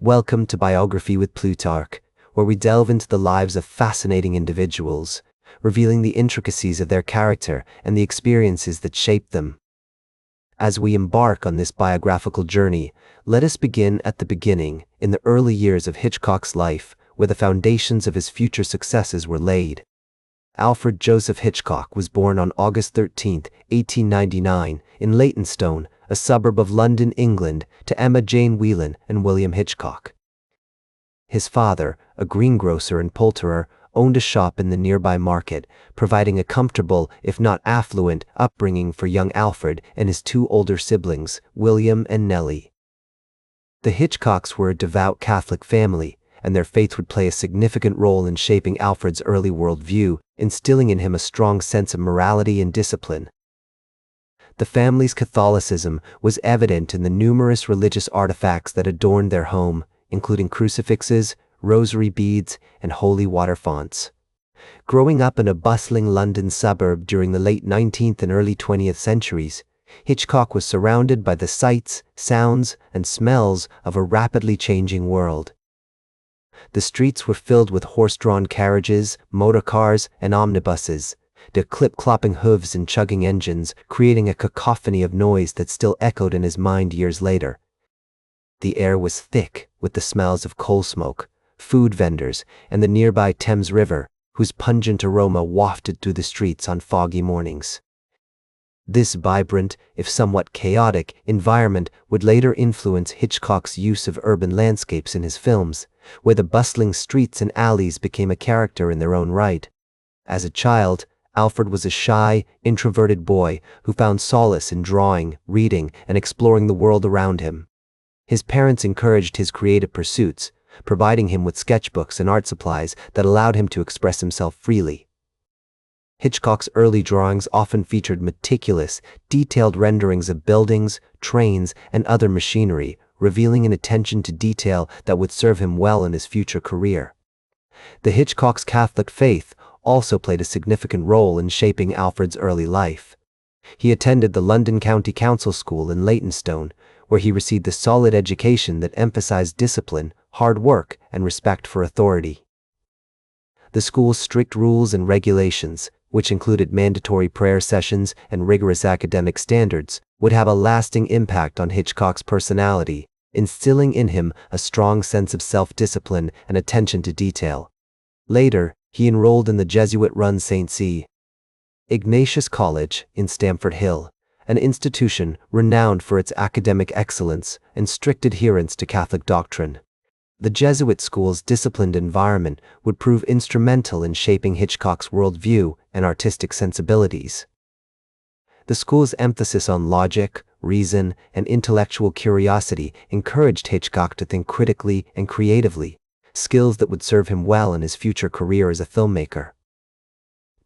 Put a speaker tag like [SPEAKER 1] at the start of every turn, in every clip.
[SPEAKER 1] Welcome to Biography with Plutarch, where we delve into the lives of fascinating individuals, revealing the intricacies of their character and the experiences that shaped them. As we embark on this biographical journey, let us begin at the beginning, in the early years of Hitchcock's life, where the foundations of his future successes were laid. Alfred Joseph Hitchcock was born on August 13, 1899, in Leytonstone, a suburb of London, England, to Emma Jane Whelan and William Hitchcock. His father, a greengrocer and poulterer, owned a shop in the nearby market, providing a comfortable, if not affluent, upbringing for young Alfred and his two older siblings, William and Nellie. The Hitchcocks were a devout Catholic family, and their faith would play a significant role in shaping Alfred's early worldview, instilling in him a strong sense of morality and discipline. The family's Catholicism was evident in the numerous religious artifacts that adorned their home, including crucifixes, rosary beads, and holy water fonts. Growing up in a bustling London suburb during the late 19th and early 20th centuries, Hitchcock was surrounded by the sights, sounds, and smells of a rapidly changing world. The streets were filled with horse-drawn carriages, motor cars, and omnibuses, their clip-clopping hooves and chugging engines creating a cacophony of noise that still echoed in his mind years later. The air was thick with the smells of coal smoke, food vendors, and the nearby Thames River, whose pungent aroma wafted through the streets on foggy mornings. This vibrant, if somewhat chaotic, environment would later influence Hitchcock's use of urban landscapes in his films, where the bustling streets and alleys became a character in their own right. As a child, Alfred was a shy, introverted boy who found solace in drawing, reading, and exploring the world around him. His parents encouraged his creative pursuits, providing him with sketchbooks and art supplies that allowed him to express himself freely. Hitchcock's early drawings often featured meticulous, detailed renderings of buildings, trains, and other machinery, revealing an attention to detail that would serve him well in his future career. The Hitchcock's Catholic faith also played a significant role in shaping Alfred's early life. He attended the London County Council School in Leytonstone, where he received a solid education that emphasized discipline, hard work, and respect for authority. The school's strict rules and regulations, which included mandatory prayer sessions and rigorous academic standards, would have a lasting impact on Hitchcock's personality, instilling in him a strong sense of self-discipline and attention to detail. Later, he enrolled in the Jesuit-run St. C. Ignatius College in Stamford Hill, an institution renowned for its academic excellence and strict adherence to Catholic doctrine. The Jesuit school's disciplined environment would prove instrumental in shaping Hitchcock's worldview and artistic sensibilities. The school's emphasis on logic, reason, and intellectual curiosity encouraged Hitchcock to think critically and creatively, skills that would serve him well in his future career as a filmmaker.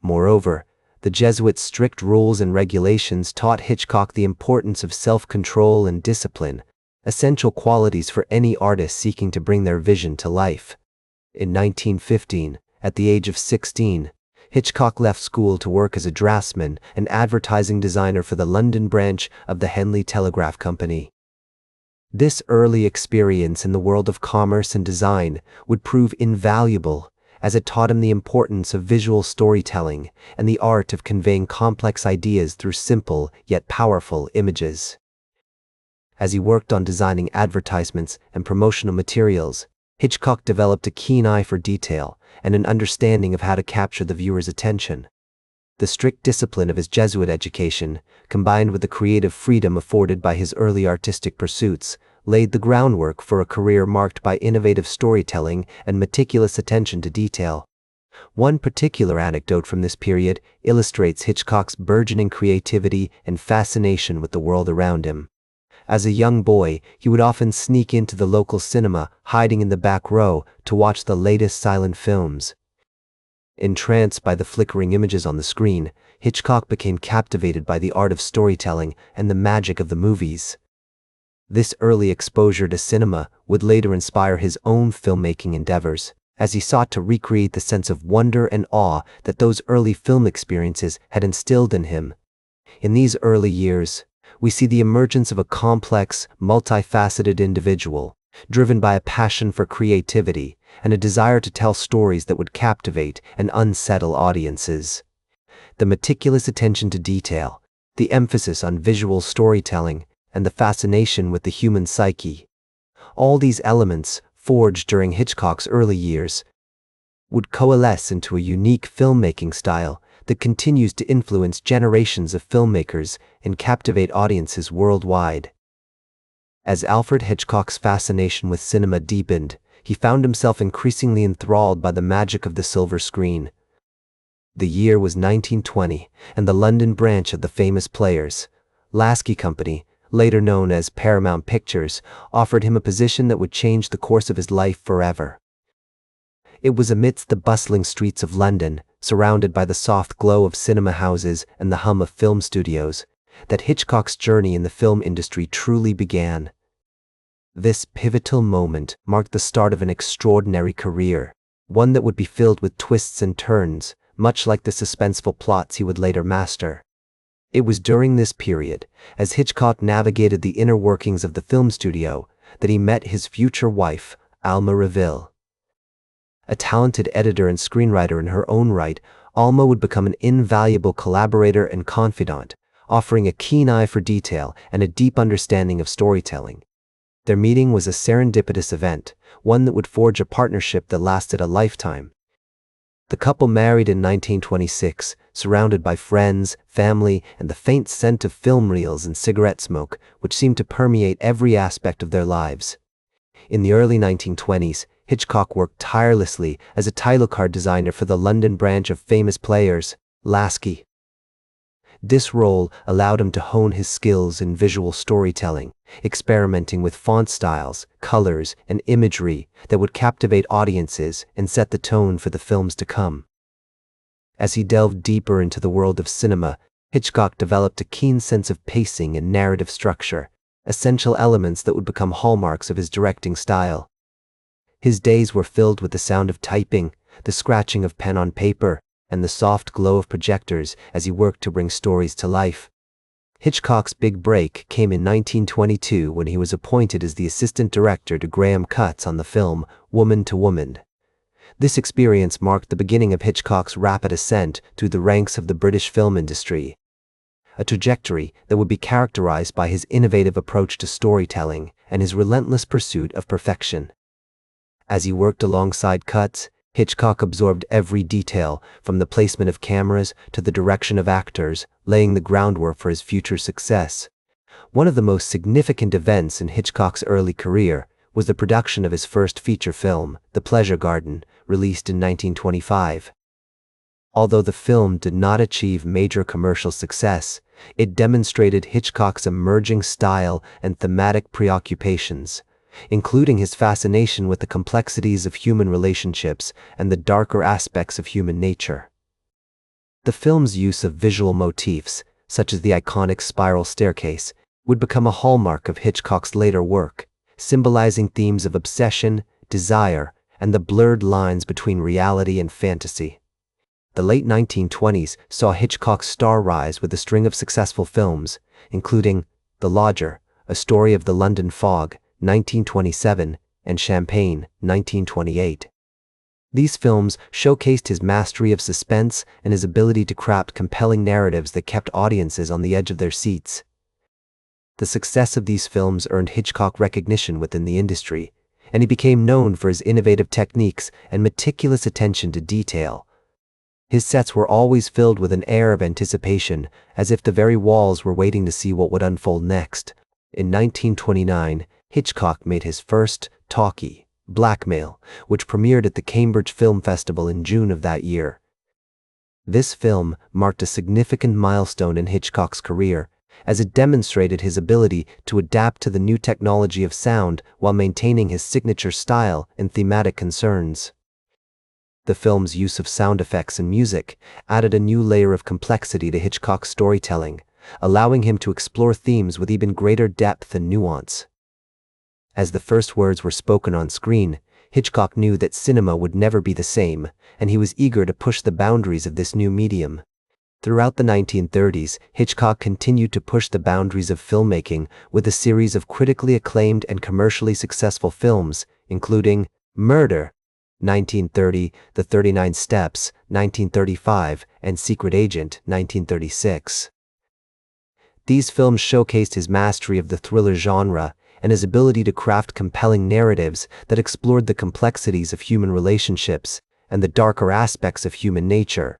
[SPEAKER 1] Moreover, the Jesuits' strict rules and regulations taught Hitchcock the importance of self-control and discipline, essential qualities for any artist seeking to bring their vision to life. In 1915, at the age of 16, Hitchcock left school to work as a draftsman and advertising designer for the London branch of the Henley Telegraph Company. This early experience in the world of commerce and design would prove invaluable, as it taught him the importance of visual storytelling and the art of conveying complex ideas through simple yet powerful images. As he worked on designing advertisements and promotional materials, Hitchcock developed a keen eye for detail and an understanding of how to capture the viewer's attention. The strict discipline of his Jesuit education, combined with the creative freedom afforded by his early artistic pursuits, laid the groundwork for a career marked by innovative storytelling and meticulous attention to detail. One particular anecdote from this period illustrates Hitchcock's burgeoning creativity and fascination with the world around him. As a young boy, he would often sneak into the local cinema, hiding in the back row, to watch the latest silent films. Entranced by the flickering images on the screen, Hitchcock became captivated by the art of storytelling and the magic of the movies. This early exposure to cinema would later inspire his own filmmaking endeavors, as he sought to recreate the sense of wonder and awe that those early film experiences had instilled in him. In these early years, we see the emergence of a complex, multifaceted individual, driven by a passion for creativity and a desire to tell stories that would captivate and unsettle audiences. The meticulous attention to detail, the emphasis on visual storytelling, and the fascination with the human psyche, all these elements, forged during Hitchcock's early years, would coalesce into a unique filmmaking style that continues to influence generations of filmmakers and captivate audiences worldwide. As Alfred Hitchcock's fascination with cinema deepened, he found himself increasingly enthralled by the magic of the silver screen. The year was 1920, and the London branch of the famous Players, Lasky Company, later known as Paramount Pictures, offered him a position that would change the course of his life forever. It was amidst the bustling streets of London, surrounded by the soft glow of cinema houses and the hum of film studios, that Hitchcock's journey in the film industry truly began. This pivotal moment marked the start of an extraordinary career, one that would be filled with twists and turns, much like the suspenseful plots he would later master. It was during this period, as Hitchcock navigated the inner workings of the film studio, that he met his future wife, Alma Reville. A talented editor and screenwriter in her own right, Alma would become an invaluable collaborator and confidant, offering a keen eye for detail and a deep understanding of storytelling. Their meeting was a serendipitous event, one that would forge a partnership that lasted a lifetime. The couple married in 1926, surrounded by friends, family, and the faint scent of film reels and cigarette smoke, which seemed to permeate every aspect of their lives. In the early 1920s, Hitchcock worked tirelessly as a title card designer for the London branch of famous Players, Lasky. This role allowed him to hone his skills in visual storytelling, experimenting with font styles, colors, and imagery that would captivate audiences and set the tone for the films to come. As he delved deeper into the world of cinema, Hitchcock developed a keen sense of pacing and narrative structure, essential elements that would become hallmarks of his directing style. His days were filled with the sound of typing, the scratching of pen on paper, and the soft glow of projectors as he worked to bring stories to life. Hitchcock's big break came in 1922 when he was appointed as the assistant director to Graham Cutts on the film Woman to Woman. This experience marked the beginning of Hitchcock's rapid ascent through the ranks of the British film industry, a trajectory that would be characterized by his innovative approach to storytelling and his relentless pursuit of perfection. As he worked alongside Cutts, Hitchcock absorbed every detail, from the placement of cameras to the direction of actors, laying the groundwork for his future success. One of the most significant events in Hitchcock's early career was the production of his first feature film, The Pleasure Garden, released in 1925. Although the film did not achieve major commercial success, it demonstrated Hitchcock's emerging style and thematic preoccupations, including his fascination with the complexities of human relationships and the darker aspects of human nature. The film's use of visual motifs, such as the iconic spiral staircase, would become a hallmark of Hitchcock's later work, symbolizing themes of obsession, desire, and the blurred lines between reality and fantasy. The late 1920s saw Hitchcock's star rise with a string of successful films, including The Lodger, A Story of the London Fog, 1927, and Champagne, 1928. These films showcased his mastery of suspense and his ability to craft compelling narratives that kept audiences on the edge of their seats. The success of these films earned Hitchcock recognition within the industry, and he became known for his innovative techniques and meticulous attention to detail. His sets were always filled with an air of anticipation, as if the very walls were waiting to see what would unfold next. In 1929, Hitchcock made his first talkie, Blackmail, which premiered at the Cambridge Film Festival in June of that year. This film marked a significant milestone in Hitchcock's career, as it demonstrated his ability to adapt to the new technology of sound while maintaining his signature style and thematic concerns. The film's use of sound effects and music added a new layer of complexity to Hitchcock's storytelling, allowing him to explore themes with even greater depth and nuance. As the first words were spoken on screen, Hitchcock knew that cinema would never be the same, and he was eager to push the boundaries of this new medium. Throughout the 1930s, Hitchcock continued to push the boundaries of filmmaking with a series of critically acclaimed and commercially successful films, including Murder, 1930, The 39 Steps, 1935, and Secret Agent, 1936. These films showcased his mastery of the thriller genre and his ability to craft compelling narratives that explored the complexities of human relationships and the darker aspects of human nature.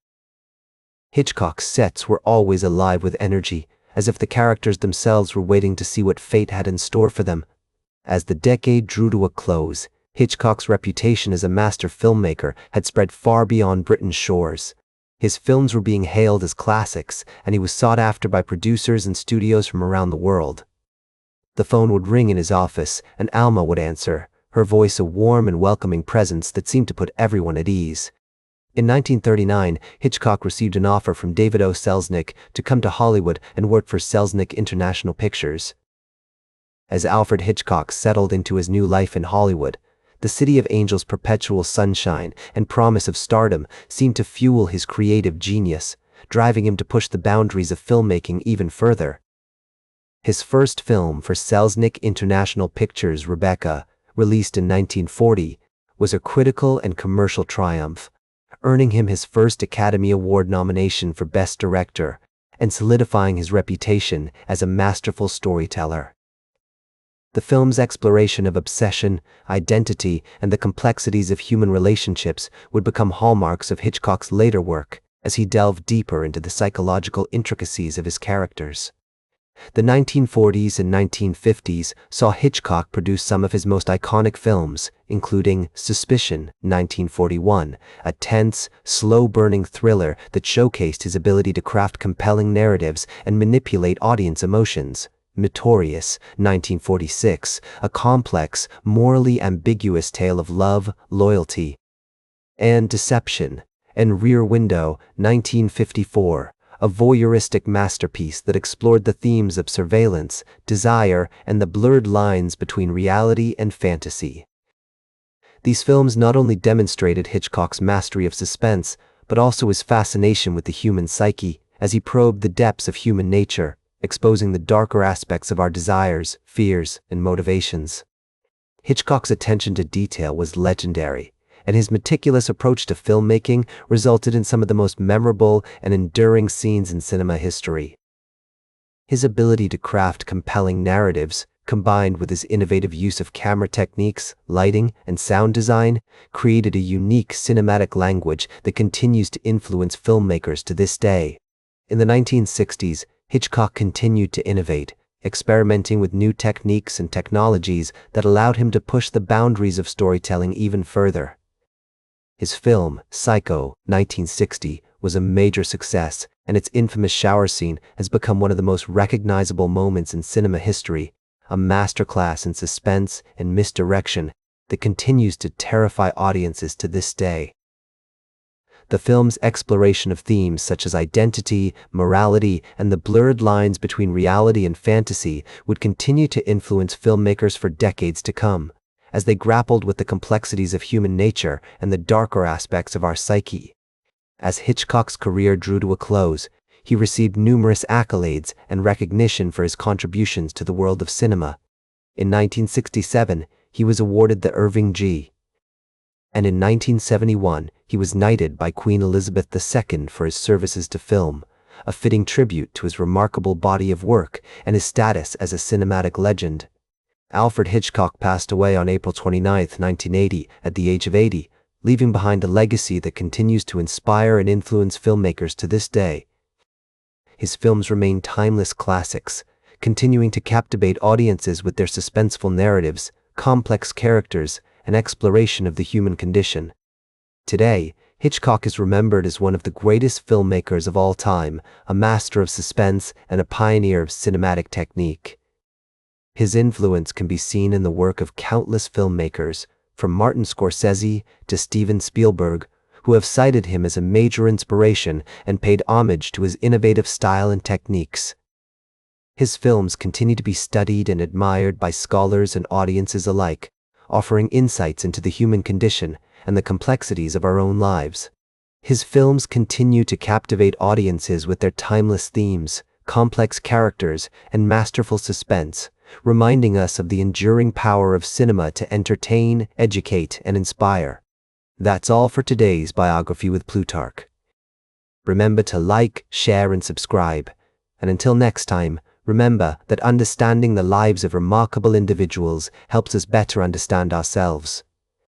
[SPEAKER 1] Hitchcock's sets were always alive with energy, as if the characters themselves were waiting to see what fate had in store for them. As the decade drew to a close, Hitchcock's reputation as a master filmmaker had spread far beyond Britain's shores. His films were being hailed as classics, and he was sought after by producers and studios from around the world. The phone would ring in his office, and Alma would answer, her voice a warm and welcoming presence that seemed to put everyone at ease. In 1939, Hitchcock received an offer from David O. Selznick to come to Hollywood and work for Selznick International Pictures. As Alfred Hitchcock settled into his new life in Hollywood, the City of Angels' perpetual sunshine and promise of stardom seemed to fuel his creative genius, driving him to push the boundaries of filmmaking even further. His first film for Selznick International Pictures, Rebecca, released in 1940, was a critical and commercial triumph, earning him his first Academy Award nomination for Best Director and solidifying his reputation as a masterful storyteller. The film's exploration of obsession, identity, and the complexities of human relationships would become hallmarks of Hitchcock's later work as he delved deeper into the psychological intricacies of his characters. The 1940s and 1950s saw Hitchcock produce some of his most iconic films, including Suspicion, 1941, a tense, slow-burning thriller that showcased his ability to craft compelling narratives and manipulate audience emotions. Notorious, 1946, a complex, morally ambiguous tale of love, loyalty, and deception. And Rear Window, 1954, a voyeuristic masterpiece that explored the themes of surveillance, desire, and the blurred lines between reality and fantasy. These films not only demonstrated Hitchcock's mastery of suspense, but also his fascination with the human psyche as he probed the depths of human nature, exposing the darker aspects of our desires, fears, and motivations. Hitchcock's attention to detail was legendary, and his meticulous approach to filmmaking resulted in some of the most memorable and enduring scenes in cinema history. His ability to craft compelling narratives, combined with his innovative use of camera techniques, lighting, and sound design, created a unique cinematic language that continues to influence filmmakers to this day. In the 1960s, Hitchcock continued to innovate, experimenting with new techniques and technologies that allowed him to push the boundaries of storytelling even further. His film, Psycho, 1960, was a major success, and its infamous shower scene has become one of the most recognizable moments in cinema history, a masterclass in suspense and misdirection that continues to terrify audiences to this day. The film's exploration of themes such as identity, morality, and the blurred lines between reality and fantasy would continue to influence filmmakers for decades to come, as they grappled with the complexities of human nature and the darker aspects of our psyche. As Hitchcock's career drew to a close, he received numerous accolades and recognition for his contributions to the world of cinema. In 1967, he was awarded the Irving G. And in 1971, he was knighted by Queen Elizabeth II for his services to film, a fitting tribute to his remarkable body of work and his status as a cinematic legend. Alfred Hitchcock passed away on April 29, 1980, at the age of 80, leaving behind a legacy that continues to inspire and influence filmmakers to this day. His films remain timeless classics, continuing to captivate audiences with their suspenseful narratives, complex characters, and exploration of the human condition. Today, Hitchcock is remembered as one of the greatest filmmakers of all time, a master of suspense and a pioneer of cinematic technique. His influence can be seen in the work of countless filmmakers, from Martin Scorsese to Steven Spielberg, who have cited him as a major inspiration and paid homage to his innovative style and techniques. His films continue to be studied and admired by scholars and audiences alike, offering insights into the human condition and the complexities of our own lives. His films continue to captivate audiences with their timeless themes, complex characters, and masterful suspense, reminding us of the enduring power of cinema to entertain, educate, and inspire. That's all for today's Biography with Plutarch. Remember to like, share, and subscribe. And until next time, remember that understanding the lives of remarkable individuals helps us better understand ourselves.